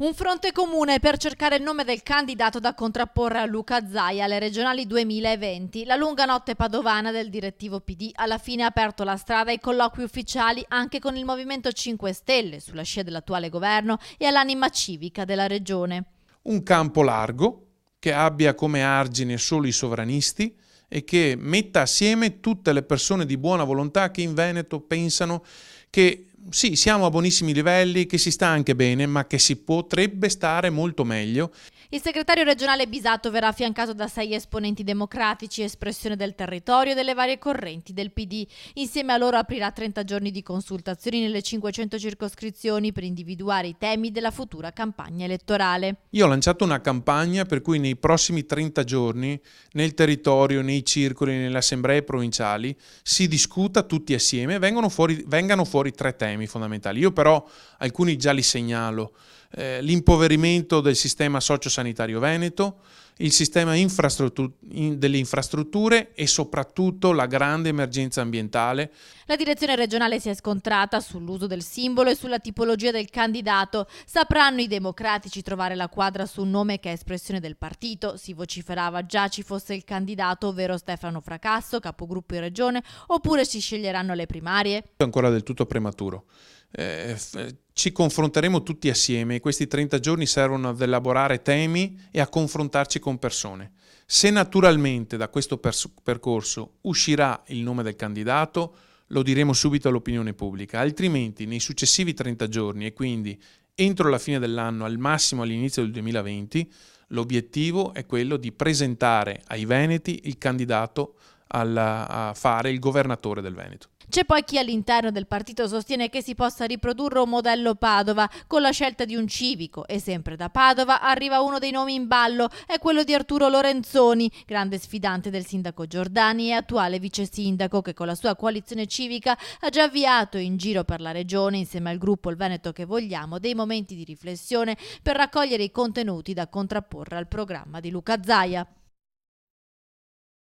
Un fronte comune per cercare il nome del candidato da contrapporre a Luca Zaia alle regionali 2020. La lunga notte padovana del direttivo PD alla fine ha aperto la strada ai colloqui ufficiali anche con il Movimento 5 Stelle sulla scia dell'attuale governo e all'anima civica della regione. Un campo largo che abbia come argine solo i sovranisti e che metta assieme tutte le persone di buona volontà che in Veneto pensano che sì, siamo a buonissimi livelli, che si sta anche bene, ma che si potrebbe stare molto meglio. Il segretario regionale Bisato verrà affiancato da 6 esponenti democratici, espressione del territorio e delle varie correnti del PD. Insieme a loro aprirà 30 giorni di consultazioni nelle 500 circoscrizioni per individuare i temi della futura campagna elettorale. Io ho lanciato una campagna per cui nei prossimi 30 giorni nel territorio, nei circoli, nelle assemblee provinciali si discuta tutti assieme, vengano fuori 3 temi fondamentali. Io però alcuni già li segnalo. L'impoverimento del sistema sociosanitario veneto, il sistema delle infrastrutture e soprattutto la grande emergenza ambientale. La direzione regionale si è scontrata sull'uso del simbolo e sulla tipologia del candidato. Sapranno i democratici trovare la quadra su un nome che è espressione del partito. Si vociferava già ci fosse il candidato, ovvero Stefano Fracasso, capogruppo in regione, oppure si sceglieranno le primarie? È ancora del tutto prematuro. Ci confronteremo tutti assieme. Questi 30 giorni servono ad elaborare temi e a confrontarci con persone. Se naturalmente da questo percorso uscirà il nome del candidato, lo diremo subito all'opinione pubblica, altrimenti nei successivi 30 giorni e quindi entro la fine dell'anno, al massimo all'inizio del 2020, l'obiettivo è quello di presentare ai veneti il candidato a fare il governatore del Veneto. C'è poi chi all'interno del partito sostiene che si possa riprodurre un modello Padova con la scelta di un civico e sempre da Padova arriva uno dei nomi in ballo, è quello di Arturo Lorenzoni, grande sfidante del sindaco Giordani e attuale vice sindaco che con la sua coalizione civica ha già avviato in giro per la regione insieme al gruppo Il Veneto che vogliamo dei momenti di riflessione per raccogliere i contenuti da contrapporre al programma di Luca Zaia.